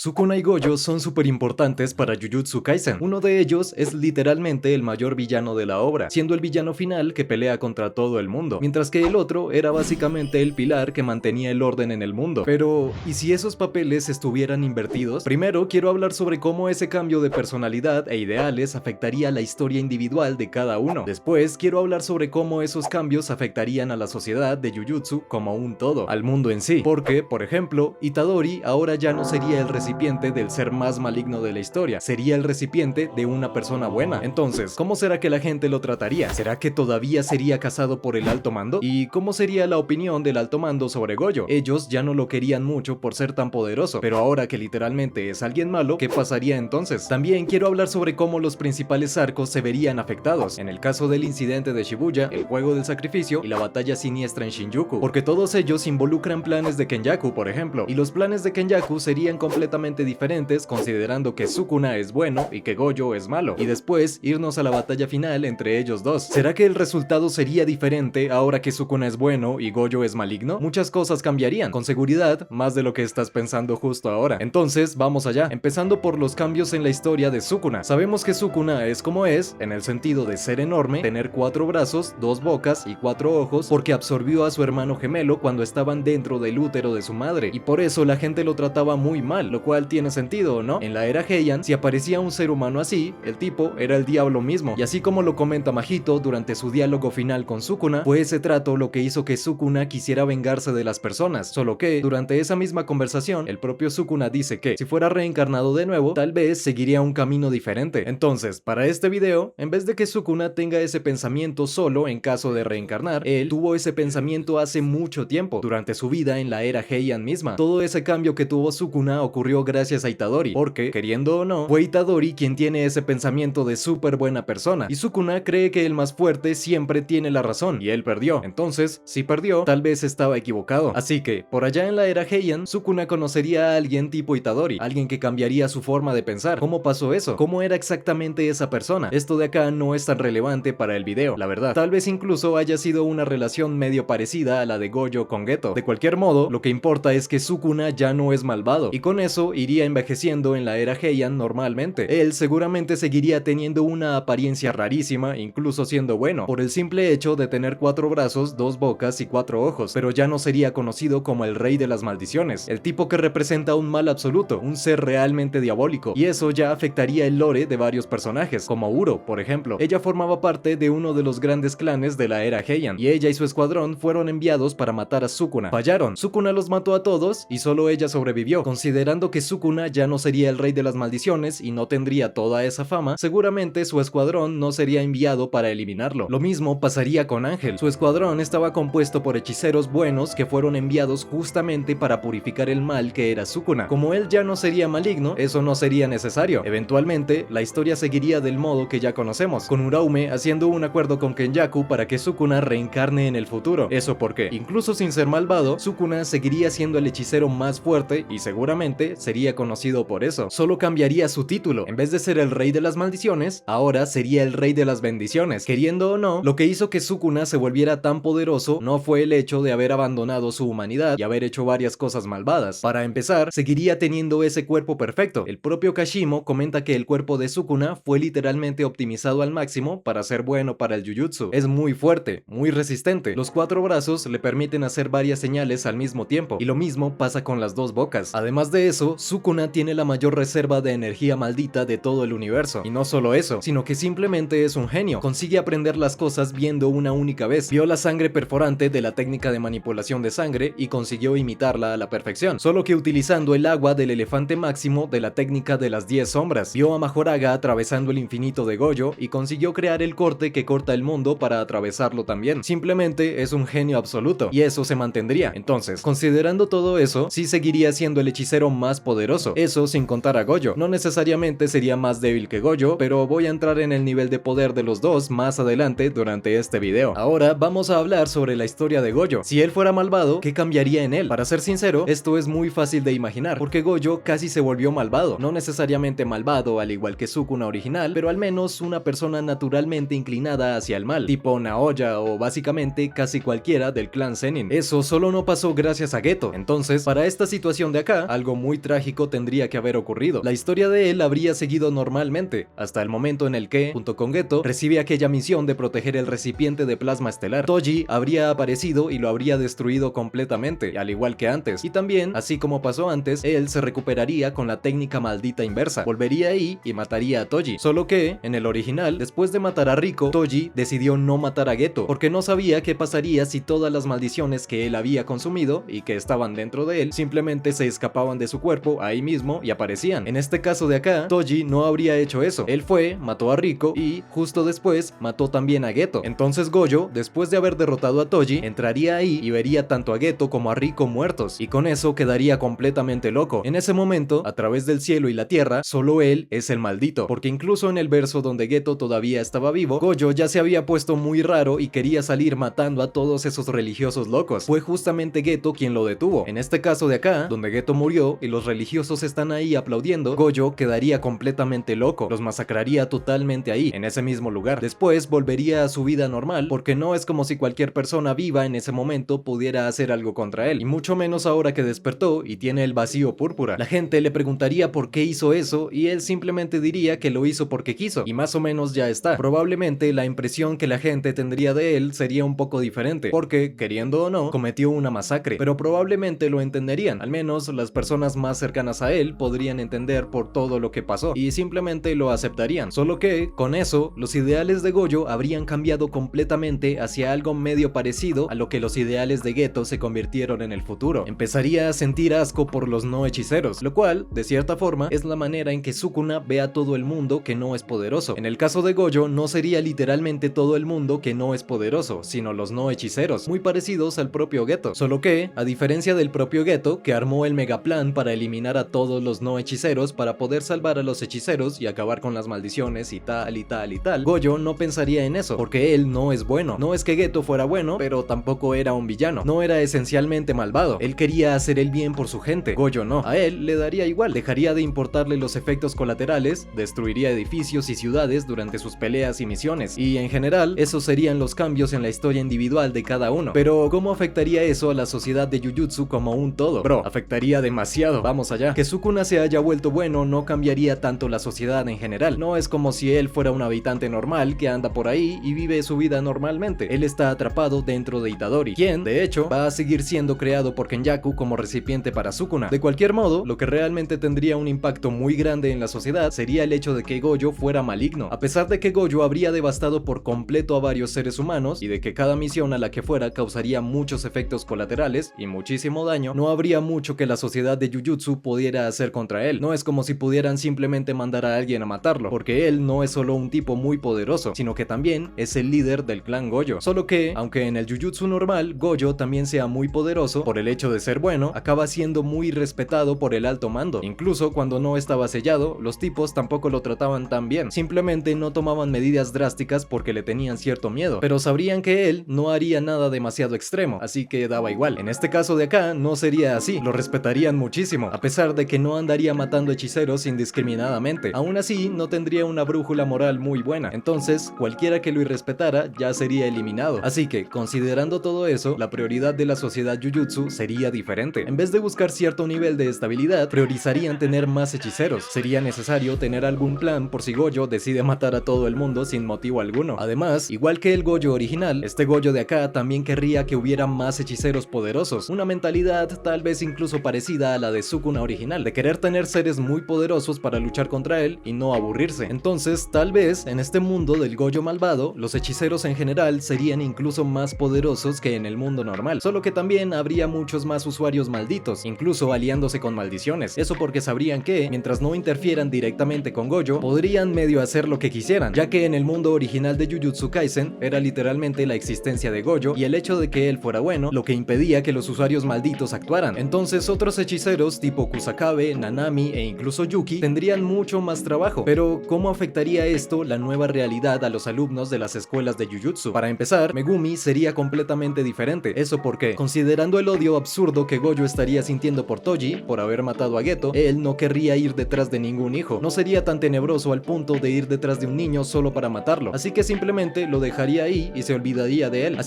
Sukuna y Gojo son súper importantes para Jujutsu Kaisen. Uno de ellos es literalmente el mayor villano de la obra, siendo el villano final que pelea contra todo el mundo, mientras que el otro era básicamente el pilar que mantenía el orden en el mundo. Pero, ¿y si esos papeles estuvieran invertidos? Primero quiero hablar sobre cómo ese cambio de personalidad e ideales afectaría la historia individual de cada uno. Después quiero hablar sobre cómo esos cambios afectarían a la sociedad de Jujutsu como un todo, al mundo en sí, porque, por ejemplo, Itadori ahora ya no sería el recipiente del ser más maligno de la historia, sería el recipiente de una persona buena. Entonces, ¿cómo será que la gente lo trataría? ¿Será que todavía sería cazado por el alto mando? ¿Y cómo sería la opinión del alto mando sobre Gojo? Ellos ya no lo querían mucho por ser tan poderoso, pero ahora que literalmente es alguien malo, ¿qué pasaría entonces? También quiero hablar sobre cómo los principales arcos se verían afectados, en el caso del incidente de Shibuya, el juego del sacrificio y la batalla siniestra en Shinjuku, porque todos ellos involucran planes de Kenjaku, por ejemplo, y los planes de Kenjaku serían completamente diferentes considerando que Sukuna es bueno y que Gojo es malo, y después irnos a la batalla final entre ellos dos. ¿Será que el resultado sería diferente ahora que Sukuna es bueno y Gojo es maligno? Muchas cosas cambiarían, con seguridad, más de lo que estás pensando justo ahora. Entonces, vamos allá, empezando por los cambios en la historia de Sukuna. Sabemos que Sukuna es como es, en el sentido de ser enorme, tener 4 brazos, 2 bocas y 4 ojos, porque absorbió a su hermano gemelo cuando estaban dentro del útero de su madre, y por eso la gente lo trataba muy mal, lo cual tiene sentido, ¿no? En la era Heian, si aparecía un ser humano así, el tipo era el diablo mismo, y así como lo comenta Mahito durante su diálogo final con Sukuna, fue ese trato lo que hizo que Sukuna quisiera vengarse de las personas, solo que, durante esa misma conversación, el propio Sukuna dice que, si fuera reencarnado de nuevo, tal vez seguiría un camino diferente. Entonces, para este video, en vez de que Sukuna tenga ese pensamiento solo en caso de reencarnar, él tuvo ese pensamiento hace mucho tiempo, durante su vida en la era Heian misma. Todo ese cambio que tuvo Sukuna ocurrió gracias a Itadori, porque, queriendo o no, fue Itadori quien tiene ese pensamiento de súper buena persona, y Sukuna cree que el más fuerte siempre tiene la razón, y él perdió. Entonces, si perdió, tal vez estaba equivocado. Así que, por allá en la era Heian, Sukuna conocería a alguien tipo Itadori, alguien que cambiaría su forma de pensar. ¿Cómo pasó eso? ¿Cómo era exactamente esa persona? Esto de acá no es tan relevante para el video, la verdad. Tal vez incluso haya sido una relación medio parecida a la de Gojo con Geto. De cualquier modo, lo que importa es que Sukuna ya no es malvado, y con eso iría envejeciendo en la era Heian normalmente. Él seguramente seguiría teniendo una apariencia rarísima, incluso siendo bueno, por el simple hecho de tener 4 brazos, 2 bocas y 4 ojos, pero ya no sería conocido como el rey de las maldiciones, el tipo que representa un mal absoluto, un ser realmente diabólico, y eso ya afectaría el lore de varios personajes, como Uro, por ejemplo. Ella formaba parte de uno de los grandes clanes de la era Heian, y ella y su escuadrón fueron enviados para matar a Sukuna. Fallaron, Sukuna los mató a todos, y solo ella sobrevivió. Considerando que Sukuna ya no sería el rey de las maldiciones y no tendría toda esa fama, seguramente su escuadrón no sería enviado para eliminarlo. Lo mismo pasaría con Ángel. Su escuadrón estaba compuesto por hechiceros buenos que fueron enviados justamente para purificar el mal que era Sukuna. Como él ya no sería maligno, eso no sería necesario. Eventualmente, la historia seguiría del modo que ya conocemos, con Uraume haciendo un acuerdo con Kenjaku para que Sukuna reencarne en el futuro. Eso porque, incluso sin ser malvado, Sukuna seguiría siendo el hechicero más fuerte y seguramente sería conocido por eso. Solo cambiaría su título. En vez de ser el rey de las maldiciones, ahora sería el rey de las bendiciones. Queriendo o no, lo que hizo que Sukuna se volviera tan poderoso no fue el hecho de haber abandonado su humanidad y haber hecho varias cosas malvadas. Para empezar, seguiría teniendo ese cuerpo perfecto. El propio Kashimo comenta que el cuerpo de Sukuna fue literalmente optimizado al máximo para ser bueno para el Jujutsu. Es muy fuerte, muy resistente. Los 4 brazos le permiten hacer varias señales al mismo tiempo, y lo mismo pasa con las 2 bocas. Además de eso, Sukuna tiene la mayor reserva de energía maldita de todo el universo. Y no solo eso, sino que simplemente es un genio. Consigue aprender las cosas viendo una única vez. Vio la sangre perforante de la técnica de manipulación de sangre y consiguió imitarla a la perfección, solo que utilizando el agua del elefante máximo de la técnica de las 10 sombras. Vio a Majoraga atravesando el infinito de Gojo y consiguió crear el corte que corta el mundo para atravesarlo también. Simplemente es un genio absoluto, y eso se mantendría. Entonces, considerando todo eso, sí seguiría siendo el hechicero más poderoso. Eso sin contar a Gojo. No necesariamente sería más débil que Gojo, pero voy a entrar en el nivel de poder de los dos más adelante durante este video. Ahora vamos a hablar sobre la historia de Gojo. Si él fuera malvado, ¿qué cambiaría en él? Para ser sincero, esto es muy fácil de imaginar, porque Gojo casi se volvió malvado. No necesariamente malvado al igual que Sukuna original, pero al menos una persona naturalmente inclinada hacia el mal, tipo Naoya o básicamente casi cualquiera del clan Zenin. Eso solo no pasó gracias a Geto. Entonces, para esta situación de acá, algo muy trágico trágico tendría que haber ocurrido. La historia de él habría seguido normalmente, hasta el momento en el que, junto con Geto, recibe aquella misión de proteger el recipiente de plasma estelar. Toji habría aparecido y lo habría destruido completamente, al igual que antes, y también, así como pasó antes, él se recuperaría con la técnica maldita inversa, volvería ahí y mataría a Toji. Solo que, en el original, después de matar a Rico, Toji decidió no matar a Geto, porque no sabía qué pasaría si todas las maldiciones que él había consumido y que estaban dentro de él simplemente se escapaban de su cuerpo ahí mismo y aparecían. En este caso de acá, Toji no habría hecho eso. Él fue, mató a Rico y, justo después, mató también a Geto. Entonces Gojo, después de haber derrotado a Toji, entraría ahí y vería tanto a Geto como a Rico muertos, y con eso quedaría completamente loco. En ese momento, a través del cielo y la tierra, solo él es el maldito, porque incluso en el verso donde Geto todavía estaba vivo, Gojo ya se había puesto muy raro y quería salir matando a todos esos religiosos locos. Fue justamente Geto quien lo detuvo. En este caso de acá, donde Geto murió y los religiosos están ahí aplaudiendo, Gojo quedaría completamente loco, los masacraría totalmente ahí, en ese mismo lugar. Después volvería a su vida normal, porque no es como si cualquier persona viva en ese momento pudiera hacer algo contra él, y mucho menos ahora que despertó y tiene el vacío púrpura. La gente le preguntaría por qué hizo eso y él simplemente diría que lo hizo porque quiso, y más o menos ya está. Probablemente la impresión que la gente tendría de él sería un poco diferente, porque, queriendo o no, cometió una masacre, pero probablemente lo entenderían, al menos las personas más cercanas a él podrían entender por todo lo que pasó, y simplemente lo aceptarían. Solo que, con eso, los ideales de Gojo habrían cambiado completamente hacia algo medio parecido a lo que los ideales de Geto se convirtieron en el futuro. Empezaría a sentir asco por los no hechiceros, lo cual, de cierta forma, es la manera en que Sukuna ve a todo el mundo que no es poderoso. En el caso de Gojo, no sería literalmente todo el mundo que no es poderoso, sino los no hechiceros, muy parecidos al propio Geto. Solo que, a diferencia del propio Geto, que armó el megaplan para eliminar a todos los no hechiceros para poder salvar a los hechiceros y acabar con las maldiciones y tal y tal y tal, Gojo no pensaría en eso, porque él no es bueno. No es que Geto fuera bueno, pero tampoco era un villano. No era esencialmente malvado. Él quería hacer el bien por su gente. Gojo no. A él le daría igual. Dejaría de importarle los efectos colaterales, destruiría edificios y ciudades durante sus peleas y misiones. Y en general, esos serían los cambios en la historia individual de cada uno. Pero, ¿cómo afectaría eso a la sociedad de Jujutsu como un todo? Bro, afectaría demasiado. Vamos allá. Que Sukuna se haya vuelto bueno no cambiaría tanto la sociedad en general. No es como si él fuera un habitante normal que anda por ahí y vive su vida normalmente. Él está atrapado dentro de Itadori, quien, de hecho, va a seguir siendo creado por Kenjaku como recipiente para Sukuna. De cualquier modo, lo que realmente tendría un impacto muy grande en la sociedad sería el hecho de que Gojo fuera maligno. A pesar de que Gojo habría devastado por completo a varios seres humanos y de que cada misión a la que fuera causaría muchos efectos colaterales y muchísimo daño, no habría mucho que la sociedad de Jujutsu pudiera hacer contra él. No es como si pudieran simplemente mandar a alguien a matarlo, porque él no es solo un tipo muy poderoso, sino que también es el líder del clan Gojo. Solo que, aunque en el Jujutsu normal Gojo también sea muy poderoso por el hecho de ser bueno, acaba siendo muy respetado por el alto mando. Incluso cuando no estaba sellado, los tipos tampoco lo trataban tan bien. Simplemente no tomaban medidas drásticas porque le tenían cierto miedo, pero sabrían que él no haría nada demasiado extremo, así que daba igual. En este caso de acá no sería así, lo respetarían muchísimo, a pesar de que no andaría matando hechiceros indiscriminadamente. Aún así, no tendría una brújula moral muy buena, entonces cualquiera que lo irrespetara ya sería eliminado. Así que, considerando todo eso, la prioridad de la sociedad Jujutsu sería diferente. En vez de buscar cierto nivel de estabilidad, priorizarían tener más hechiceros. Sería necesario tener algún plan por si Gojo decide matar a todo el mundo sin motivo alguno. Además, igual que el Gojo original, este Gojo de acá también querría que hubiera más hechiceros poderosos, una mentalidad tal vez incluso parecida a la de Sukuna original, de querer tener seres muy poderosos para luchar contra él y no aburrirse. Entonces, tal vez, en este mundo del Gojo malvado, los hechiceros en general serían incluso más poderosos que en el mundo normal, solo que también habría muchos más usuarios malditos, incluso aliándose con maldiciones. Eso porque sabrían que, mientras no interfieran directamente con Gojo, podrían medio hacer lo que quisieran, ya que en el mundo original de Jujutsu Kaisen era literalmente la existencia de Gojo y el hecho de que él fuera bueno lo que impedía que los usuarios malditos actuaran. Entonces otros hechiceros tipo Kusakabe, Nanami e incluso Yuki tendrían mucho más trabajo. Pero ¿cómo afectaría esto la nueva realidad a los alumnos de las escuelas de Jujutsu? Para empezar, Megumi sería completamente diferente. Eso porque, considerando el odio absurdo que Gojo estaría sintiendo por Toji, por haber matado a Geto, él no querría ir detrás de ningún hijo. No sería tan tenebroso al punto de ir detrás de un niño solo para matarlo. Así que simplemente lo dejaría ahí y se olvidaría de él.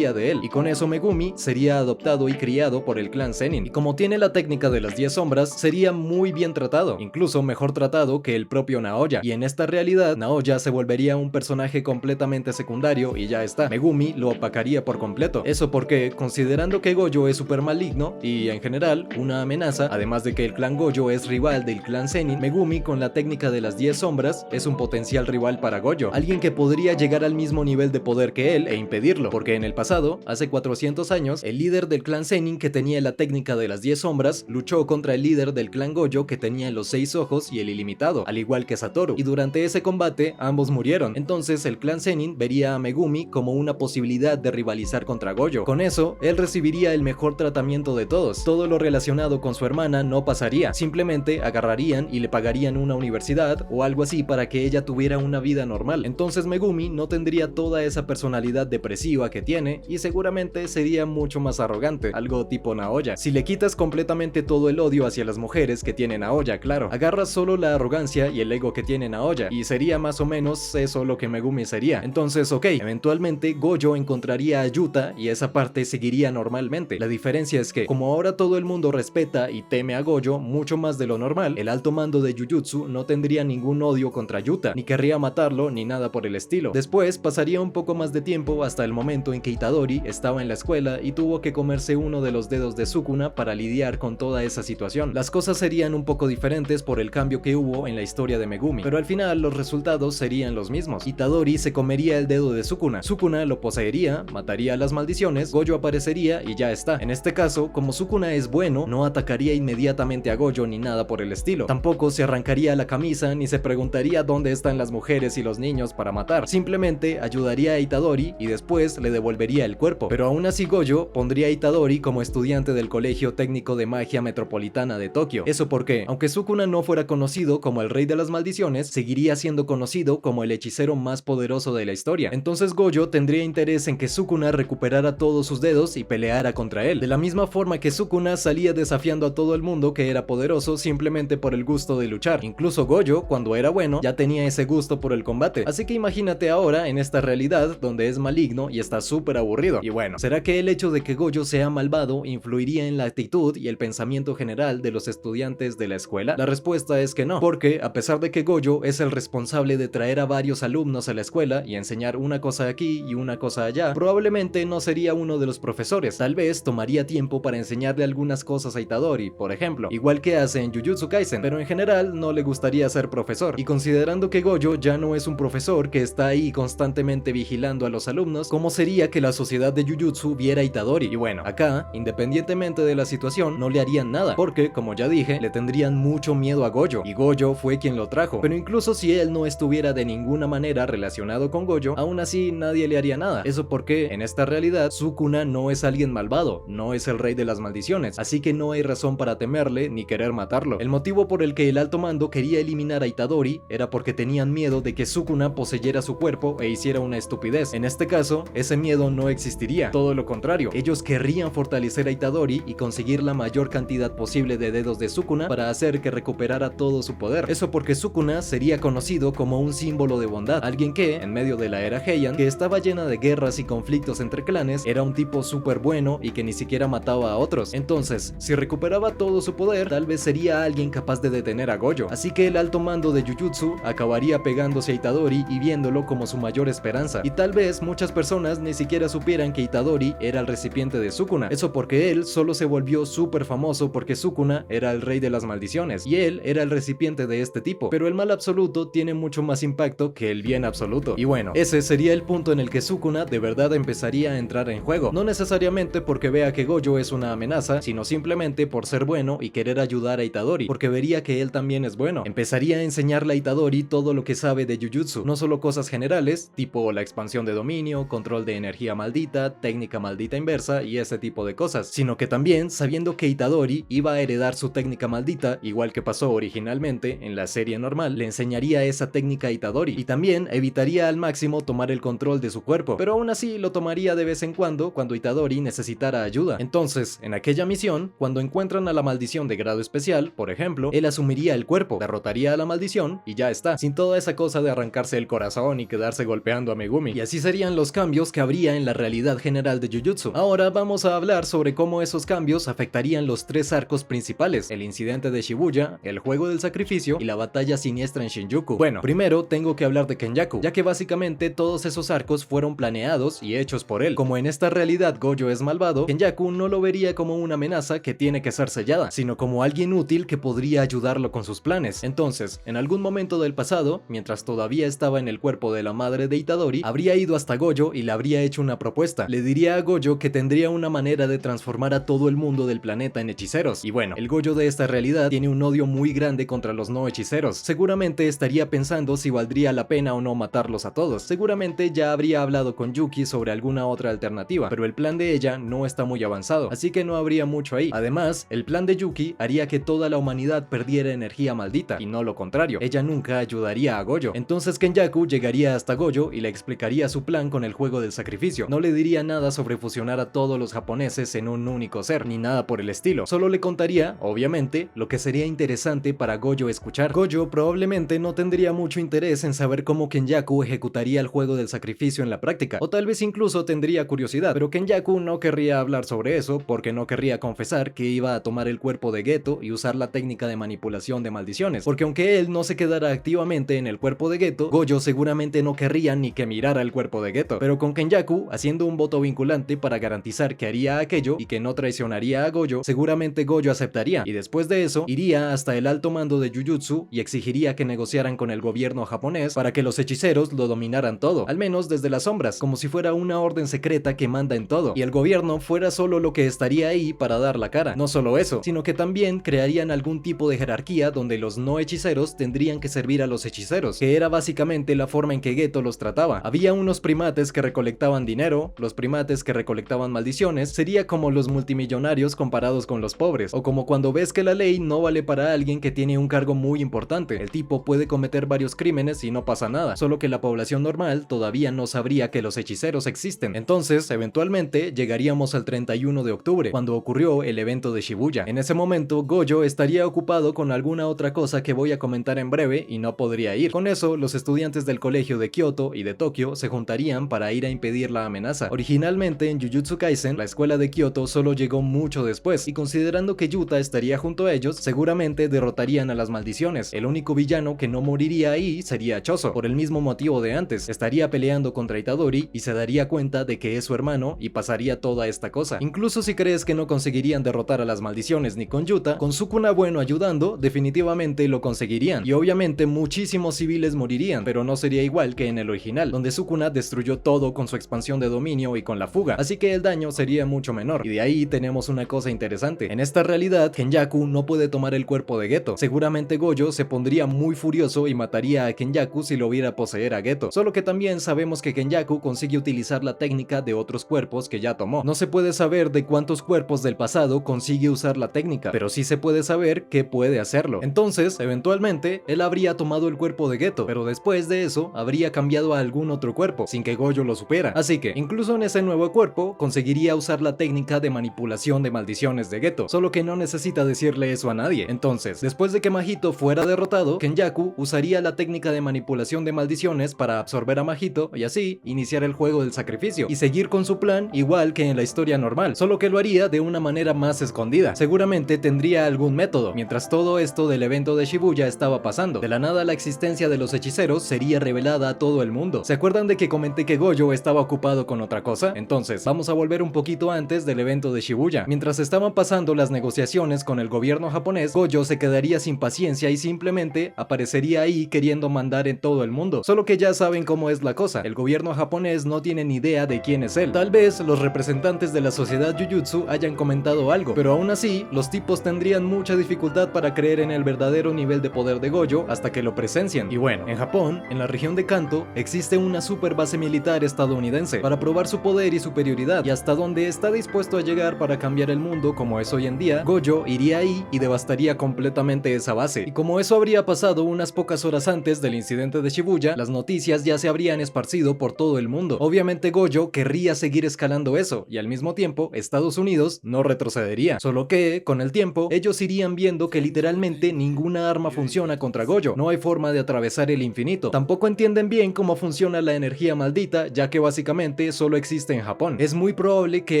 Y con eso Megumi sería adoptado y criado por el clan Zenin, y como tiene la técnica de las 10 sombras, sería muy bien tratado, incluso mejor tratado que el propio Naoya, y en esta realidad Naoya se volvería un personaje completamente secundario y ya está, Megumi lo opacaría por completo. Eso porque, considerando que Gojo es súper maligno y en general una amenaza, además de que el clan Gojo es rival del clan Zenin, Megumi con la técnica de las 10 sombras es un potencial rival para Gojo, alguien que podría llegar al mismo nivel de poder que él e impedirlo, porque en el pasado, hace 400 años, el líder del clan Zenin que tenía la técnica de las 10 sombras luchó contra el líder del clan Gojo que tenía los 6 ojos y el ilimitado, al igual que Satoru, y durante ese combate ambos murieron. Entonces el clan Zenin vería a Megumi como una posibilidad de rivalizar contra Gojo. Con eso, él recibiría el mejor tratamiento de todos. Todo lo relacionado con su hermana no pasaría, simplemente agarrarían y le pagarían una universidad o algo así para que ella tuviera una vida normal. Entonces Megumi no tendría toda esa personalidad depresiva que tiene y seguramente sería mucho más arrogante, algo tipo Naoya. Si le quitas completamente todo el odio hacia las mujeres que tiene Naoya, claro, agarras solo la arrogancia y el ego que tiene Naoya, y sería más o menos eso lo que Megumi sería. Entonces, ok, eventualmente Gojo encontraría a Yuta y esa parte seguiría normalmente. La diferencia es que, como ahora todo el mundo respeta y teme a Gojo mucho más de lo normal, el alto mando de Jujutsu no tendría ningún odio contra Yuta, ni querría matarlo ni nada por el estilo. Después pasaría un poco más de tiempo hasta el momento en que Itadori estaba en la escuela y tuvo que comerse uno de los dedos de Sukuna para lidiar con toda esa situación. Las cosas serían un poco diferentes por el cambio que hubo en la historia de Megumi, pero al final los resultados serían los mismos. Itadori se comería el dedo de Sukuna, Sukuna lo poseería, mataría a las maldiciones, Gojo aparecería y ya está. En este caso, como Sukuna es bueno, no atacaría inmediatamente a Gojo ni nada por el estilo. Tampoco se arrancaría la camisa ni se preguntaría dónde están las mujeres y los niños para matar. Simplemente ayudaría a Itadori y después le devolvería el cuerpo. Pero aún así Gojo pondría a Itadori como estudiante del Colegio Técnico de Magia Metropolitana de Tokio. Eso porque, aunque Sukuna no fuera conocido como el rey de las maldiciones, seguiría siendo conocido como el hechicero más poderoso de la historia. Entonces Gojo tendría interés en que Sukuna recuperara todos sus dedos y peleara contra él. De la misma forma que Sukuna salía desafiando a todo el mundo que era poderoso simplemente por el gusto de luchar. Incluso Gojo, cuando era bueno, ya tenía ese gusto por el combate. Así que imagínate ahora en esta realidad donde es maligno y está súper aburrido. Y bueno, ¿será que el hecho de que Gojo sea malvado influiría en la actitud y el pensamiento general de los estudiantes de la escuela? La respuesta es que no, porque a pesar de que Gojo es el responsable de traer a varios alumnos a la escuela y enseñar una cosa aquí y una cosa allá, probablemente no sería uno de los profesores. Tal vez tomaría tiempo para enseñarle algunas cosas a Itadori, por ejemplo, igual que hace en Jujutsu Kaisen, pero en general no le gustaría ser profesor. Y considerando que Gojo ya no es un profesor que está ahí constantemente vigilando a los alumnos, ¿cómo sería que la sociedad de Jujutsu viera a Itadori? Y bueno, acá, independientemente de la situación, no le harían nada, porque, como ya dije, le tendrían mucho miedo a Gojo, y Gojo fue quien lo trajo. Pero incluso si él no estuviera de ninguna manera relacionado con Gojo, aún así nadie le haría nada. Eso porque, en esta realidad, Sukuna no es alguien malvado, no es el rey de las maldiciones, así que no hay razón para temerle ni querer matarlo. El motivo por el que el alto mando quería eliminar a Itadori era porque tenían miedo de que Sukuna poseyera su cuerpo e hiciera una estupidez. En este caso, ese miedo no existiría, todo lo contrario, ellos querrían fortalecer a Itadori y conseguir la mayor cantidad posible de dedos de Sukuna para hacer que recuperara todo su poder. Eso porque Sukuna sería conocido como un símbolo de bondad, alguien que, en medio de la era Heian, que estaba llena de guerras y conflictos entre clanes, era un tipo súper bueno y que ni siquiera mataba a otros. Entonces, si recuperaba todo su poder, tal vez sería alguien capaz de detener a Gojo. Así que el alto mando de Jujutsu acabaría pegándose a Itadori y viéndolo como su mayor esperanza. Y tal vez muchas personas ni siquiera supieran que Itadori era el recipiente de Sukuna. Eso porque él solo se volvió súper famoso porque Sukuna era el rey de las maldiciones y él era el recipiente de este tipo. Pero el mal absoluto tiene mucho más impacto que el bien absoluto. Y bueno, ese sería el punto en el que Sukuna de verdad empezaría a entrar en juego. No necesariamente porque vea que Gojo es una amenaza, sino simplemente por ser bueno y querer ayudar a Itadori, porque vería que él también es bueno. Empezaría a enseñarle a Itadori todo lo que sabe de Jujutsu, no solo cosas generales, tipo la expansión de dominio, control de energía maldita, técnica maldita inversa y ese tipo de cosas, sino que también, sabiendo que Itadori iba a heredar su técnica maldita, igual que pasó originalmente en la serie normal, le enseñaría esa técnica a Itadori, y también evitaría al máximo tomar el control de su cuerpo, pero aún así lo tomaría de vez en cuando Itadori necesitara ayuda. Entonces, en aquella misión, cuando encuentran a la maldición de grado especial, por ejemplo, él asumiría el cuerpo, derrotaría a la maldición y ya está, sin toda esa cosa de arrancarse el corazón y quedarse golpeando a Megumi. Y así serían los cambios que habría en la realidad general de Jujutsu. Ahora vamos a hablar sobre cómo cómo esos cambios afectarían los tres arcos principales: el incidente de Shibuya, el juego del sacrificio y la batalla siniestra en Shinjuku. Bueno, primero tengo que hablar de Kenjaku, ya que básicamente todos esos arcos fueron planeados y hechos por él. Como en esta realidad Gojo es malvado, Kenjaku no lo vería como una amenaza que tiene que ser sellada, sino como alguien útil que podría ayudarlo con sus planes. Entonces, en algún momento del pasado, mientras todavía estaba en el cuerpo de la madre de Itadori, habría ido hasta Gojo y le habría hecho una propuesta. Le diría a Gojo que tendría una manera de transformar a todo el mundo del planeta en hechiceros. Y bueno, el Gojo de esta realidad tiene un odio muy grande contra los no hechiceros. Seguramente estaría pensando si valdría la pena o no matarlos a todos. Seguramente ya habría hablado con Yuki sobre alguna otra alternativa, pero el plan de ella no está muy avanzado, así que no habría mucho ahí. Además, el plan de Yuki haría que toda la humanidad perdiera energía maldita, y no lo contrario. Ella nunca ayudaría a Gojo. Entonces Kenjaku llegaría hasta Gojo y le explicaría su plan con el juego del sacrificio. No le diría nada sobre fusionar a todos los japoneses en un único ser, ni nada por el estilo. Solo le contaría, obviamente, lo que sería interesante para Gojo escuchar. Gojo probablemente no tendría mucho interés en saber cómo Kenjaku ejecutaría el juego del sacrificio en la práctica, o tal vez incluso tendría curiosidad, pero Kenjaku no querría hablar sobre eso porque no querría confesar que iba a tomar el cuerpo de Geto y usar la técnica de manipulación de maldiciones, porque aunque él no se quedara activamente en el cuerpo de Geto, Gojo seguramente no querría ni que mirara el cuerpo de Geto, pero con Kenjaku haciendo un voto vinculante para garantizar que haría aquello y que no traicionaría a Gojo, seguramente Gojo aceptaría, y después de eso iría hasta el alto mando de Jujutsu y exigiría que negociaran con el gobierno japonés para que los hechiceros lo dominaran todo, al menos desde las sombras, como si fuera una orden secreta que manda en todo, y el gobierno fuera solo lo que estaría ahí para dar la cara. No solo eso, sino que también crearían algún tipo de jerarquía donde los no hechiceros tendrían que servir a los hechiceros, que era básicamente la forma en que Geto los trataba. Había unos primates que recolectaban dinero, los primates que recolectaban maldiciones. Sería como los multimillonarios comparados con los pobres, o como cuando ves que la ley no vale para alguien que tiene un cargo muy importante. El tipo puede cometer varios crímenes y no pasa nada, solo que la población normal todavía no sabría que los hechiceros existen. Entonces, eventualmente, llegaríamos al 31 de octubre, cuando ocurrió el evento de Shibuya. En ese momento, Gojo estaría ocupado con alguna otra cosa que voy a comentar en breve y no podría ir. Con eso, los estudiantes del colegio de Kioto y de Tokio se juntarían para ir a impedir la amenaza. Originalmente, en Jujutsu Kaisen, la escuela de Kioto solo llegó mucho después, y considerando que Yuta estaría junto a ellos, seguramente derrotarían a las maldiciones. El único villano que no moriría ahí sería Choso, por el mismo motivo de antes. Estaría peleando contra Itadori y se daría cuenta de que es su hermano y pasaría toda esta cosa. Incluso si crees que no conseguirían derrotar a las maldiciones ni con Yuta, con Sukuna bueno ayudando, definitivamente lo conseguirían. Y obviamente muchísimos civiles morirían, pero no sería igual que en el original, donde Sukuna destruyó todo con su expansión de dominio y con la fuga, así que el daño sería mucho menor. Y de ahí tenemos una cosa interesante. En esta realidad, Kenjaku no puede tomar el cuerpo de Geto. Seguramente Gojo se pondría muy furioso y mataría a Kenjaku si lo viera poseer a Geto. Solo que también sabemos que Kenjaku consigue utilizar la técnica de otros cuerpos que ya tomó. No se puede saber de cuántos cuerpos del pasado consigue usar la técnica, pero sí se puede saber que puede hacerlo. Entonces, eventualmente, él habría tomado el cuerpo de Geto, pero después de eso, habría cambiado a algún otro cuerpo, sin que Gojo lo supiera. Así que, incluso en ese nuevo cuerpo, conseguiría usar la técnica de manipulación de maldiciones de Geto, solo que no necesita decirle eso a nadie. Entonces, después de que Mahito fuera derrotado, Kenjaku usaría la técnica de manipulación de maldiciones para absorber a Mahito y así iniciar el juego del sacrificio y seguir con su plan igual que en la historia normal, solo que lo haría de una manera más escondida. Seguramente tendría algún método. Mientras todo esto del evento de Shibuya estaba pasando, de la nada la existencia de los hechiceros sería revelada a todo el mundo. ¿Se acuerdan de que comenté que Gojo estaba ocupado con otra cosa? Entonces, vamos a volver un poquito antes del evento de Shibuya. Mientras estaban pasando las negociaciones con el gobierno japonés, Gojo se quedaría sin paciencia y simplemente aparecería ahí queriendo mandar en todo el mundo. Solo que ya saben cómo es la cosa. El gobierno japonés no tiene ni idea de quién es él. Tal vez los representantes de la sociedad Jujutsu hayan comentado algo, pero aún así, los tipos tendrían mucha dificultad para creer en el verdadero nivel de poder de Gojo hasta que lo presencian. Y bueno, en Japón, en la región de Kanto, existe una super base militar estadounidense para probar su poder y superioridad, y hasta donde está dispuesto a llegar para cambiar el mundo como es hoy en día, Gojo iría ahí y devastaría completamente esa base. Y como eso habría pasado unas pocas horas antes del incidente de Shibuya, las noticias ya se habrían esparcido por todo el mundo. Obviamente Gojo querría seguir escalando eso, y al mismo tiempo Estados Unidos no retrocedería, solo que, con el tiempo, ellos irían viendo que literalmente ninguna arma funciona contra Gojo. No hay forma de atravesar el infinito. Tampoco entienden bien cómo funciona la energía maldita, ya que básicamente solo existe en Japón. Es muy probable que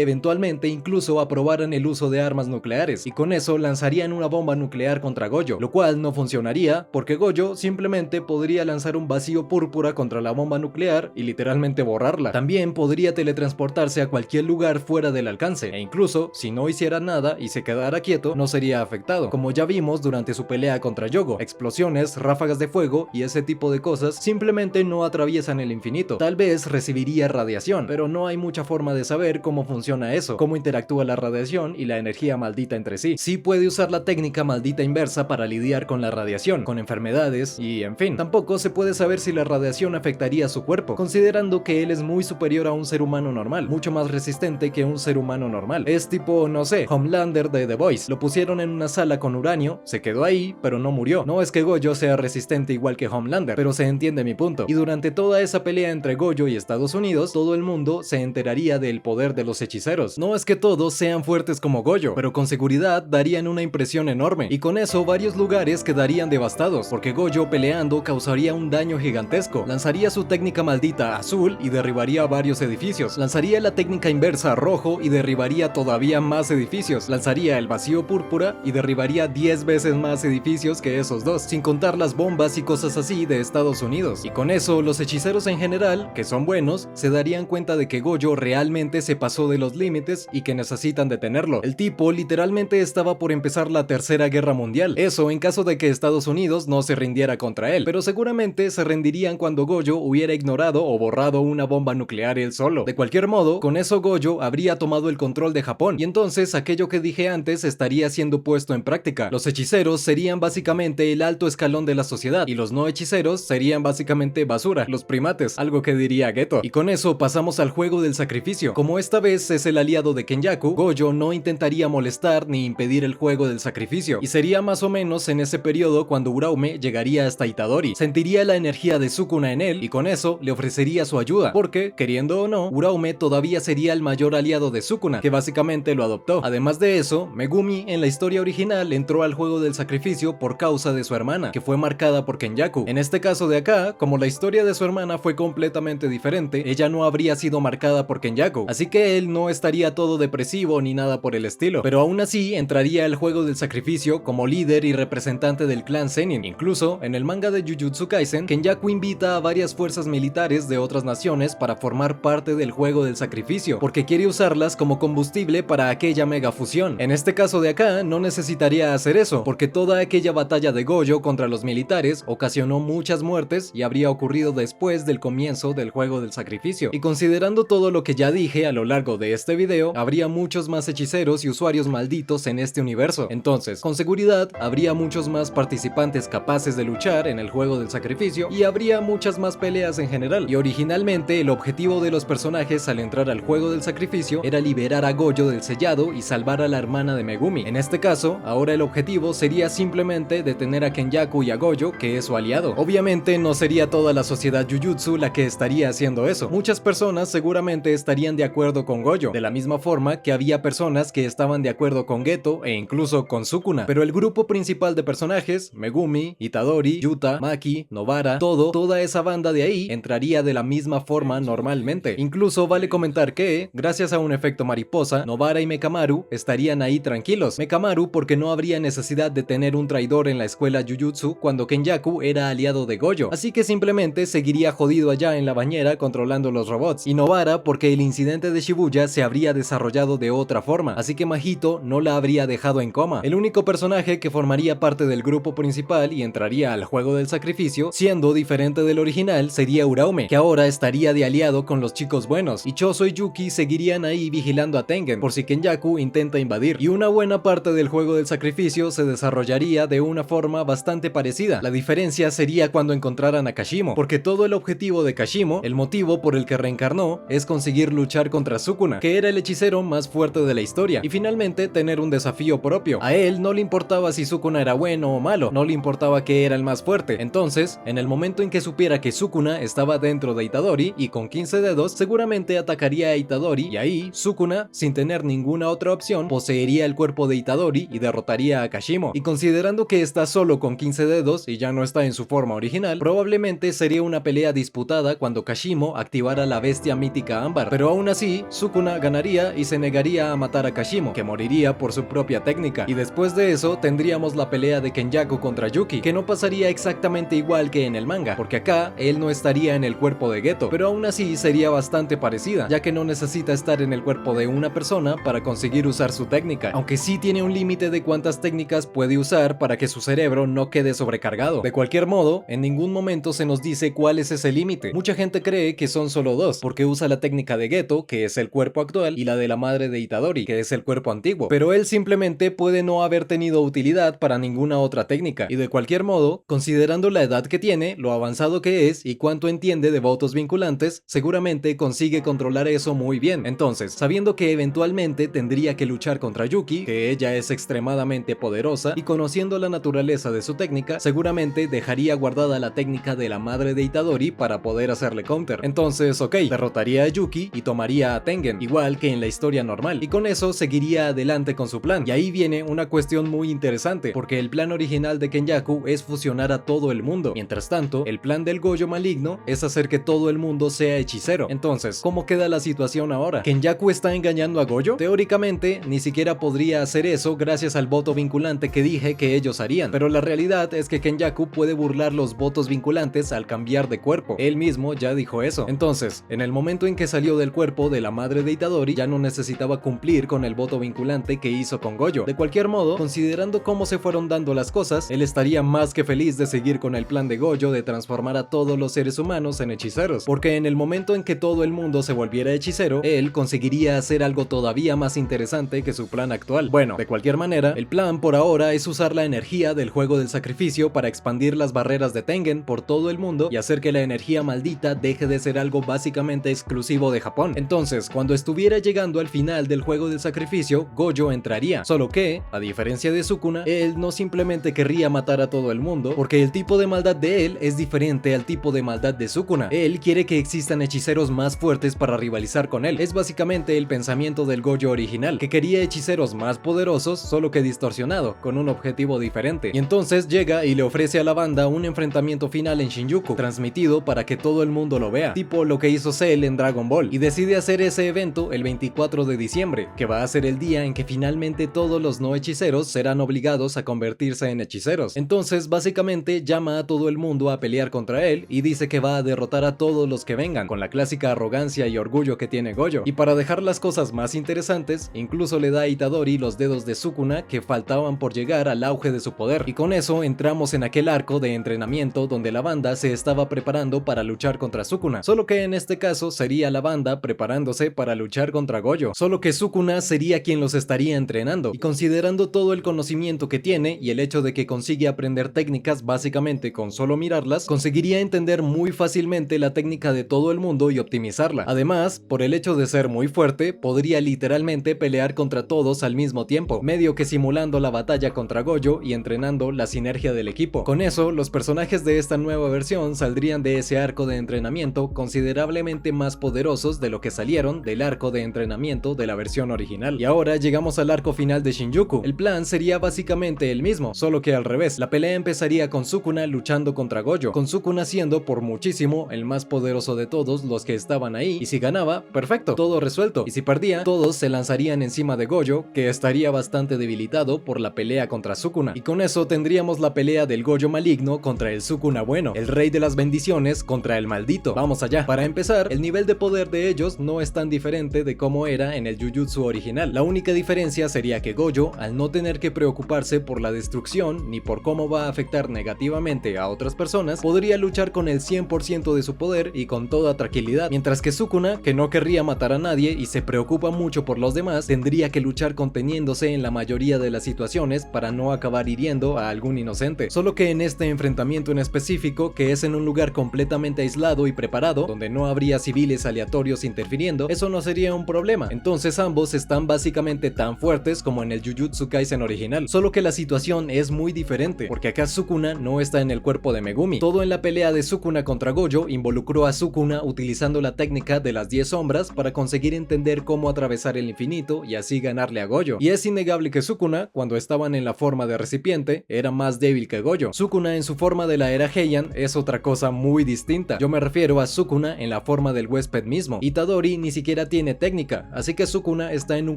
eventualmente incluso incluso aprobaran el uso de armas nucleares, y con eso lanzarían una bomba nuclear contra Gojo, lo cual no funcionaría porque Gojo simplemente podría lanzar un vacío púrpura contra la bomba nuclear y literalmente borrarla. También podría teletransportarse a cualquier lugar fuera del alcance, e incluso si no hiciera nada y se quedara quieto, no sería afectado, como ya vimos durante su pelea contra Yogo. Explosiones, ráfagas de fuego y ese tipo de cosas simplemente no atraviesan el infinito. Tal vez recibiría radiación, pero no hay mucha forma de saber cómo funciona eso, cómo interactúa la radiación y la energía maldita entre sí. Sí puede usar la técnica maldita inversa para lidiar con la radiación, con enfermedades y en fin. Tampoco se puede saber si la radiación afectaría a su cuerpo, considerando que él es muy superior a un ser humano normal, mucho más resistente que un ser humano normal. Es tipo, no sé, Homelander de The Boys. Lo pusieron en una sala con uranio, se quedó ahí, pero no murió. No es que Gojo sea resistente igual que Homelander, pero se entiende mi punto. Y durante toda esa pelea entre Gojo y Estados Unidos, todo el mundo se enteraría del poder de los hechiceros. No es que todos sean fuertes como Gojo, pero con seguridad darían una impresión enorme, y con eso varios lugares quedarían devastados, porque Gojo peleando causaría un daño gigantesco. Lanzaría su técnica maldita azul y derribaría varios edificios. Lanzaría la técnica inversa rojo y derribaría todavía más edificios. Lanzaría el vacío púrpura y derribaría 10 veces más edificios que esos dos, sin contar las bombas y cosas así de Estados Unidos. Y con eso los hechiceros en general, que son buenos, se darían cuenta de que Gojo realmente se pasó de los límites y que necesitan detenerlo. El tipo literalmente estaba por empezar la tercera guerra mundial. Eso en caso de que Estados Unidos no se rindiera contra él, pero seguramente se rendirían cuando Gojo hubiera ignorado o borrado una bomba nuclear él solo. De cualquier modo, con eso Gojo habría tomado el control de Japón, y entonces aquello que dije antes estaría siendo puesto en práctica. Los hechiceros serían básicamente el alto escalón de la sociedad, y los no hechiceros serían básicamente basura, los primates, algo que diría Geto. Y con eso pasamos al juego del sacrificio. Como esta vez es el aliado de Kenjaku, Gojo no intentaría molestar ni impedir el juego del sacrificio, y sería más o menos en ese periodo cuando Uraume llegaría hasta Itadori. Sentiría la energía de Sukuna en él, y con eso le ofrecería su ayuda, porque, queriendo o no, Uraume todavía sería el mayor aliado de Sukuna, que básicamente lo adoptó. Además de eso, Megumi en la historia original entró al juego del sacrificio por causa de su hermana, que fue marcada por Kenjaku. En este caso de acá, como la historia de su hermana fue completamente diferente, ella no habría sido marcada por Kenjaku, así que él no estaría todo depresivo ni nada por el estilo, pero aún así entraría al juego del sacrificio como líder y representante del clan Zenin. Incluso, en el manga de Jujutsu Kaisen, Kenjaku invita a varias fuerzas militares de otras naciones para formar parte del juego del sacrificio, porque quiere usarlas como combustible para aquella mega fusión. En este caso de acá, no necesitaría hacer eso, porque toda aquella batalla de Gojo contra los militares ocasionó muchas muertes y habría ocurrido después del comienzo del juego del sacrificio. Y considerando todo lo que ya dije a lo largo de este video, habría muchos más hechiceros y usuarios malditos en este universo. Entonces, con seguridad, habría muchos más participantes capaces de luchar en el juego del sacrificio, y habría muchas más peleas en general. Y originalmente, el objetivo de los personajes al entrar al juego del sacrificio era liberar a Gojo del sellado y salvar a la hermana de Megumi. En este caso, ahora el objetivo sería simplemente detener a Kenjaku y a Gojo, que es su aliado. Obviamente no sería toda la sociedad Jujutsu la que estaría haciendo eso. Muchas personas seguramente estarían de acuerdo con Gojo, de la misma forma que había personas que estaban de acuerdo con Geto e incluso con Sukuna. Pero el grupo principal de personajes, Megumi, Itadori, Yuta, Maki, Nobara, toda esa banda de ahí entraría de la misma forma normalmente. Incluso vale comentar que, gracias a un efecto mariposa, Nobara y Mekamaru estarían ahí tranquilos. Mekamaru porque no habría necesidad de tener un traidor en la escuela Jujutsu cuando Kenjaku era aliado de Gojo, así que simplemente seguiría jodido allá en la bañera controlando los robots. Y Nobara porque el incidente de Shibuya se habría desarrollado de otra forma, así que Mahito no la habría dejado en coma. El único personaje que formaría parte del grupo principal y entraría al juego del sacrificio, siendo diferente del original, sería Uraume, que ahora estaría de aliado con los chicos buenos, y Choso y Yuki seguirían ahí vigilando a Tengen por si Kenjaku intenta invadir. Y una buena parte del juego del sacrificio se desarrollaría de una forma bastante parecida. La diferencia sería cuando encontraran a Kashimo, porque todo el objetivo de Kashimo, el motivo por el que reencarnó, es conseguir luchar contra Sukuna, que era el hechicero más fuerte de la historia, y finalmente tener un desafío propio. A él no le importaba si Sukuna era bueno o malo, no le importaba que era el más fuerte. Entonces, en el momento en que supiera que Sukuna estaba dentro de Itadori y con 15 dedos, seguramente atacaría a Itadori, y ahí Sukuna, sin tener ninguna otra opción, poseería el cuerpo de Itadori y derrotaría a Kashimo. Y considerando que está solo con 15 dedos y ya no está en su forma original, probablemente sería una pelea disputada cuando Kashimo activara la bestia mítica ámbar, pero aún así Sukuna ganaría y se negaría a matar a Kashimo, que moriría por su propia técnica. Y después de eso tendríamos la pelea de Kenjaku contra Yuki, que no pasaría exactamente igual que en el manga, porque acá él no estaría en el cuerpo de Geto, pero aún así sería bastante parecida, ya que no necesita estar en el cuerpo de una persona para conseguir usar su técnica, aunque sí tiene un límite de cuántas técnicas puede usar para que su cerebro no quede sobrecargado. De cualquier modo, en ningún momento se nos dice cuál es ese límite. Mucha gente cree que son solo dos, porque usa la técnica de Geto, que es el cuerpo actual, y la de la madre de Itadori, que es el cuerpo antiguo, pero él simplemente puede no haber tenido utilidad para ninguna otra técnica. Y de cualquier modo, considerando la edad que tiene, lo avanzado que es y cuánto entiende de votos vinculantes, seguramente consigue controlar eso muy bien. Entonces, sabiendo que eventualmente tendría que luchar contra Yuki, que ella es extremadamente poderosa, y conociendo la naturaleza de su técnica, seguramente dejaría guardada la técnica de la madre de Itadori para poder hacerle counter. Entonces, ok, derrotaría a Yuki y tomaría a Tengen, igual que en la historia normal, y con eso seguiría adelante con su plan. Y ahí viene una cuestión muy interesante, porque el plan original de Kenjaku es fusionar a todo el mundo. Mientras tanto, el plan del Gojo maligno es hacer que todo el mundo sea hechicero. Entonces, ¿cómo queda la situación ahora? ¿Kenjaku está engañando a Gojo? Teóricamente, ni siquiera podría hacer eso gracias al voto vinculante que dije que ellos harían, pero la realidad es que Kenjaku puede burlar los votos vinculantes al cambiar de cuerpo. Él mismo ya dijo eso. Entonces, en el momento en que salió del cuerpo de la madre de Itadori, ya no necesitaba cumplir con el voto vinculante que hizo con Gojo. De cualquier modo, considerando cómo se fueron dando las cosas, él estaría más que feliz de seguir con el plan de Gojo de transformar a todos los seres humanos en hechiceros, porque en el momento en que todo el mundo se volviera hechicero, él conseguiría hacer algo todavía más interesante que su plan actual. Bueno, de cualquier manera, el plan por ahora es usar la energía del juego del sacrificio para expandir las barreras de Tengen por todo el mundo y hacer que la energía maldita deje de ser algo básicamente exclusivo de Japón. Entonces, cuando estuviera llegando al final del juego del sacrificio, Gojo entraría, solo que, a diferencia de Sukuna, él no simplemente querría matar a todo el mundo, porque el tipo de maldad de él es diferente al tipo de maldad de Sukuna. Él quiere que existan hechiceros más fuertes para rivalizar con él. Es básicamente el pensamiento del Gojo original, que quería hechiceros más poderosos, solo que distorsionado, con un objetivo diferente. Y entonces llega y le ofrece a la banda un enfrentamiento final en Shinjuku, transmitido para que todo el mundo lo vea, tipo lo que hizo Cell en Dragon Ball, y decide hacer ese evento el 24 de diciembre, que va a ser el día en que finalmente todos los no hechiceros serán obligados a convertirse en hechiceros. Entonces, básicamente llama a todo el mundo a pelear contra él y dice que va a derrotar a todos los que vengan, con la clásica arrogancia y orgullo que tiene Gojo. Y para dejar las cosas más interesantes, incluso le da a Itadori los dedos de Sukuna que faltaban por llegar al auge de su poder. Y con eso entramos en aquel arco de entrenamiento donde la banda se estaba preparando para luchar contra Sukuna, solo que en este caso sería la banda preparándose para luchar contra Gojo, solo que Sukuna sería quien los estaría entrenando. Y considerando todo el conocimiento que tiene y el hecho de que consigue aprender técnicas básicamente con solo mirarlas, conseguiría entender muy fácilmente la técnica de todo el mundo y optimizarla. Además, por el hecho de ser muy fuerte, podría literalmente pelear contra todos al mismo tiempo, medio que simulando la batalla contra Gojo y entrenando la sinergia del equipo. Con eso, los personajes de esta nueva versión saldrían de ese arco de entrenamiento considerablemente más poderosos de lo que salieron del arco de entrenamiento de la versión original. Y ahora llegamos al arco final de Shinjuku. El plan sería básicamente el mismo, solo que al revés. La pelea empezaría con Sukuna luchando contra Gojo, con Sukuna siendo por muchísimo el más poderoso de todos los que estaban ahí, y si ganaba, perfecto, todo resuelto, y si perdía, todos se lanzarían encima de Gojo, que estaría bastante debilitado por la pelea contra Sukuna. Y con eso tendríamos la pelea del Gojo maligno contra el Sukuna bueno, el rey de las bendiciones contra el maldito. Vamos allá. Para empezar, el nivel de poder de ellos no es tan diferente de cómo era en el Jujutsu original. La única diferencia sería que Gojo, al no tener que preocuparse por la destrucción ni por cómo va a afectar negativamente a otras personas, podría luchar con el 100% de su poder y con toda tranquilidad, mientras que Sukuna, que no querría matar a nadie y se preocupa mucho por los demás, tendría que luchar conteniéndose en la mayoría de las situaciones para no acabar hiriendo a algún inocente. Solo que en este enfrentamiento en específico, que es en un lugar completamente aislado y preparado, donde no habría civiles aleatorios interfiriendo, eso no sería un problema. Entonces ambos están básicamente tan fuertes como en el Jujutsu Kaisen original, solo que la situación es muy diferente, porque acá Sukuna no está en el cuerpo de Megumi. Todo en la pelea de Sukuna contra Gojo involucró a Sukuna utilizando la técnica de las 10 sombras para conseguir entender cómo atravesar el infinito y así ganarle a Gojo. Y es innegable que Sukuna, cuando estaban en la forma de recipiente, era más débil que Gojo. Sukuna en su forma de la era Heian es otra cosa muy distinta. Yo me refiero a Sukuna en la forma del huésped mismo. Itadori ni siquiera tiene técnica, así así que Sukuna está en un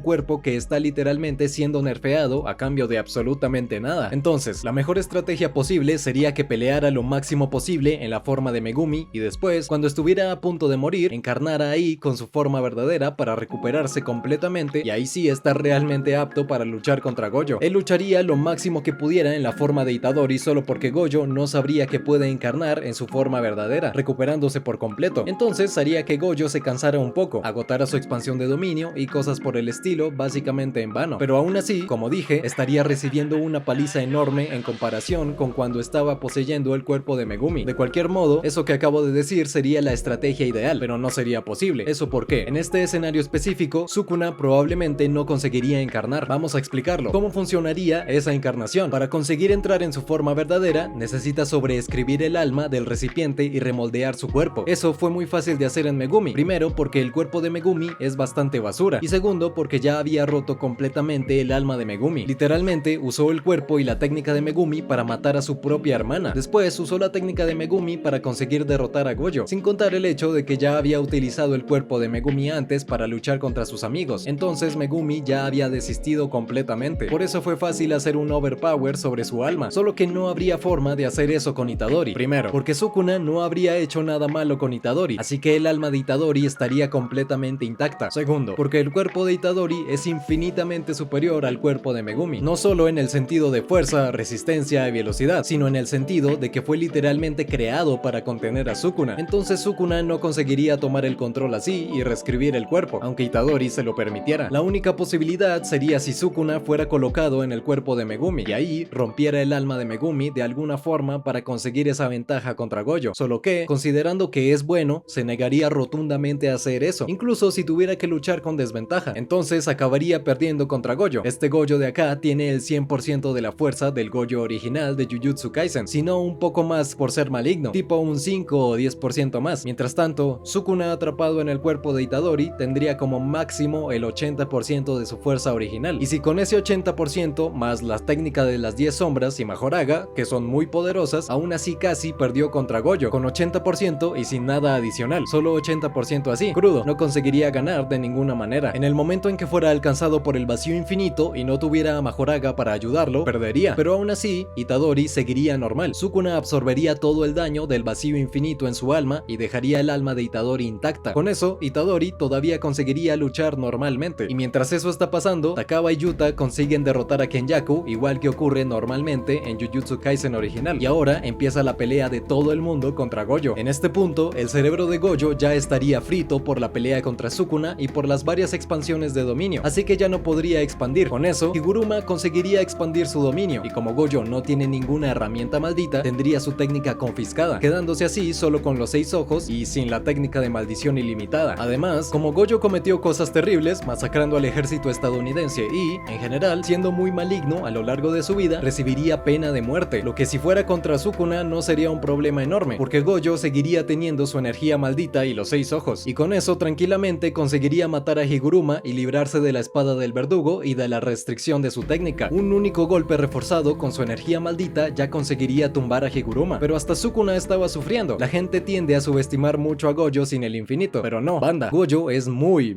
cuerpo que está literalmente siendo nerfeado a cambio de absolutamente nada. Entonces, la mejor estrategia posible sería que peleara lo máximo posible en la forma de Megumi y después, cuando estuviera a punto de morir, encarnara ahí con su forma verdadera para recuperarse completamente y ahí sí estar realmente apto para luchar contra Gojo. Él lucharía lo máximo que pudiera en la forma de Itadori solo porque Gojo no sabría que puede encarnar en su forma verdadera, recuperándose por completo. Entonces haría que Gojo se cansara un poco, agotara su expansión de dominio y cosas por el estilo, básicamente en vano. Pero aún así, como dije, estaría recibiendo una paliza enorme en comparación con cuando estaba poseyendo el cuerpo de Megumi. De cualquier modo, eso que acabo de decir sería la estrategia ideal, pero no sería posible. ¿Eso por qué? En este escenario específico, Sukuna probablemente no conseguiría encarnar. Vamos a explicarlo. ¿Cómo funcionaría esa encarnación? Para conseguir entrar en su forma verdadera, necesita sobreescribir el alma del recipiente y remoldear su cuerpo. Eso fue muy fácil de hacer en Megumi. Primero, porque el cuerpo de Megumi es bastante basura. Y segundo, porque ya había roto completamente el alma de Megumi. Literalmente, usó el cuerpo y la técnica de Megumi para matar a su propia hermana. Después, usó la técnica de Megumi para conseguir derrotar a Gojo, sin contar el hecho de que ya había utilizado el cuerpo de Megumi antes para luchar contra sus amigos. Entonces, Megumi ya había desistido completamente. Por eso fue fácil hacer un overpower sobre su alma, solo que no habría forma de hacer eso con Itadori. Primero, porque Sukuna no habría hecho nada malo con Itadori, así que el alma de Itadori estaría completamente intacta. Segundo, porque el cuerpo de Itadori es infinitamente superior al cuerpo de Megumi, no solo en el sentido de fuerza, resistencia y velocidad, sino en el sentido de que fue literalmente creado para contener a Sukuna. Entonces Sukuna no conseguiría tomar el control así y reescribir el cuerpo, aunque Itadori se lo permitiera. La única posibilidad sería si Sukuna fuera colocado en el cuerpo de Megumi y ahí rompiera el alma de Megumi de alguna forma para conseguir esa ventaja contra Gojo, solo que, considerando que es bueno, se negaría rotundamente a hacer eso, incluso si tuviera que luchar con desventaja. Entonces acabaría perdiendo contra Gojo. Este Gojo de acá tiene el 100% de la fuerza del Gojo original de Jujutsu Kaisen, sino un poco más por ser maligno, tipo un 5 o 10% más. Mientras tanto, Sukuna atrapado en el cuerpo de Itadori tendría como máximo el 80% de su fuerza original, y si con ese 80% más la técnica de las 10 sombras y Mahoraga, que son muy poderosas, aún así casi perdió contra Gojo, con 80% y sin nada adicional, solo 80% así, crudo, no conseguiría ganar de ninguna manera. En el momento en que fuera alcanzado por el vacío infinito y no tuviera a Mahoraga para ayudarlo, perdería, pero aún así, Itadori seguiría normal. Sukuna absorbería todo el daño del vacío infinito en su alma y dejaría el alma de Itadori intacta. Con eso, Itadori todavía conseguiría luchar normalmente, y mientras eso está pasando, Takaba y Yuta consiguen derrotar a Kenjaku, igual que ocurre normalmente en Jujutsu Kaisen original, y ahora empieza la pelea de todo el mundo contra Gojo. En este punto, el cerebro de Gojo ya estaría frito por la pelea contra Sukuna y por las varias expansiones de dominio, así que ya no podría expandir. Con eso, Higuruma conseguiría expandir su dominio, y como Gojo no tiene ninguna herramienta maldita, tendría su técnica confiscada, quedándose así solo con los 6 ojos y sin la técnica de maldición ilimitada. Además, como Gojo cometió cosas terribles, masacrando al ejército estadounidense y, en general, siendo muy maligno a lo largo de su vida, recibiría pena de muerte, lo que si fuera contra Sukuna no sería un problema enorme, porque Gojo seguiría teniendo su energía maldita y los 6 ojos, y con eso tranquilamente conseguiría matar a Higuruma y librarse de la espada del verdugo y de la restricción de su técnica. Un único golpe reforzado con su energía maldita ya conseguiría tumbar a Higuruma, pero hasta Sukuna estaba sufriendo. La gente tiende a subestimar mucho a Gojo sin el infinito, pero no, banda, Gojo es muy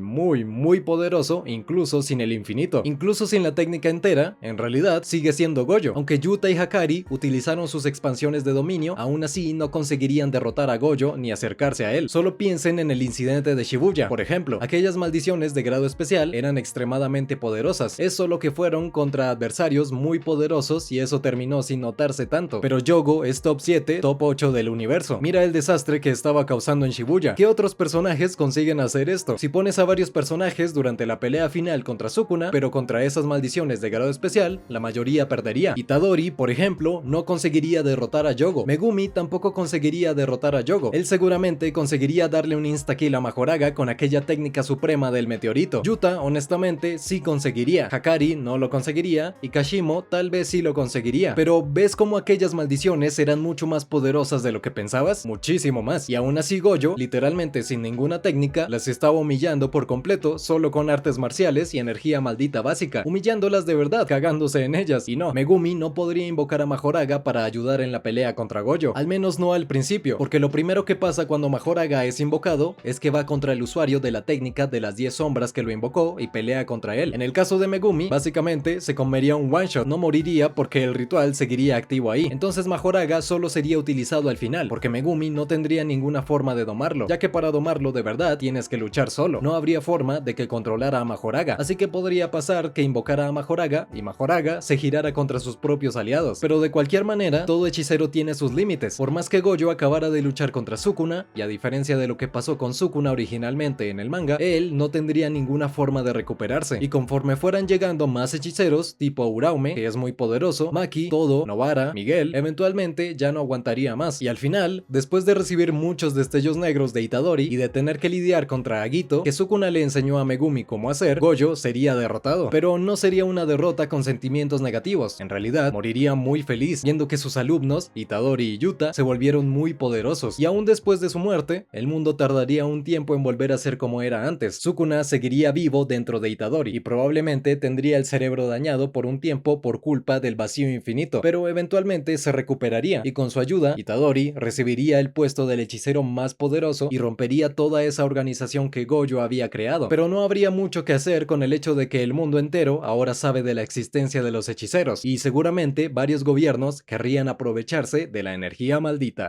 poderoso incluso sin el infinito. Incluso sin la técnica entera, en realidad sigue siendo Gojo. Aunque Yuta y Hakari utilizaron sus expansiones de dominio, aún así no conseguirían derrotar a Gojo ni acercarse a él. Solo piensen en el incidente de Shibuya, por ejemplo. Aquellas maldiciones de grado especial eran extremadamente poderosas, es solo que fueron contra adversarios muy poderosos y eso terminó sin notarse tanto. Pero Yogo es top 7, top 8 del universo. Mira el desastre que estaba causando en Shibuya. ¿Qué otros personajes consiguen hacer esto? Si pones a varios personajes durante la pelea final contra Sukuna, pero contra esas maldiciones de grado especial, la mayoría perdería. Itadori, por ejemplo, no conseguiría derrotar a Yogo. Megumi tampoco conseguiría derrotar a Yogo. Él seguramente conseguiría darle un insta-kill a Mahoraga con aquella técnica suprema del meteorito. Yuta, honestamente, sí conseguiría. Hakari no lo conseguiría y Kashimo tal vez sí lo conseguiría. Pero ¿ves cómo aquellas maldiciones eran mucho más poderosas de lo que pensabas? Muchísimo más. Y aún así Gojo, literalmente sin ninguna técnica, las estaba humillando por completo solo con artes marciales y energía maldita básica, humillándolas de verdad, cagándose en ellas. Y no, Megumi no podría invocar a Mahoraga para ayudar en la pelea contra Gojo, al menos no al principio, porque lo primero que pasa cuando Mahoraga es invocado es que va contra el usuario de la técnica de las 10 sombras que lo invocó y pelea contra él. En el caso de Megumi, básicamente se comería un one shot, no moriría porque el ritual seguiría activo ahí. Entonces Majoraga solo sería utilizado al final, porque Megumi no tendría ninguna forma de domarlo, ya que para domarlo de verdad tienes que luchar solo. No habría forma de que controlara a Majoraga, así que podría pasar que invocara a Majoraga y Majoraga se girara contra sus propios aliados. Pero de cualquier manera, todo hechicero tiene sus límites. Por más que Gojo acabara de luchar contra Sukuna, y a diferencia de lo que pasó con Sukuna originalmente en el manga, él no tendría ninguna forma de recuperarse, y conforme fueran llegando más hechiceros, tipo Uraume, que es muy poderoso, Maki, Todo, Nobara, Miguel, eventualmente ya no aguantaría más, y al final, después de recibir muchos destellos negros de Itadori y de tener que lidiar contra Agito, que Sukuna le enseñó a Megumi cómo hacer, Gojo sería derrotado, pero no sería una derrota con sentimientos negativos. En realidad, moriría muy feliz, viendo que sus alumnos, Itadori y Yuta, se volvieron muy poderosos, y aún después de su muerte, el mundo tardaría un tiempo en volver a ser como era antes. Sukuna seguiría vivo dentro de Itadori, y probablemente tendría el cerebro dañado por un tiempo por culpa del vacío infinito, pero eventualmente se recuperaría, y con su ayuda, Itadori recibiría el puesto del hechicero más poderoso y rompería toda esa organización que Gojo había creado. Pero no habría mucho que hacer con el hecho de que el mundo entero ahora sabe de la existencia de los hechiceros, y seguramente varios gobiernos querrían aprovecharse de la energía maldita.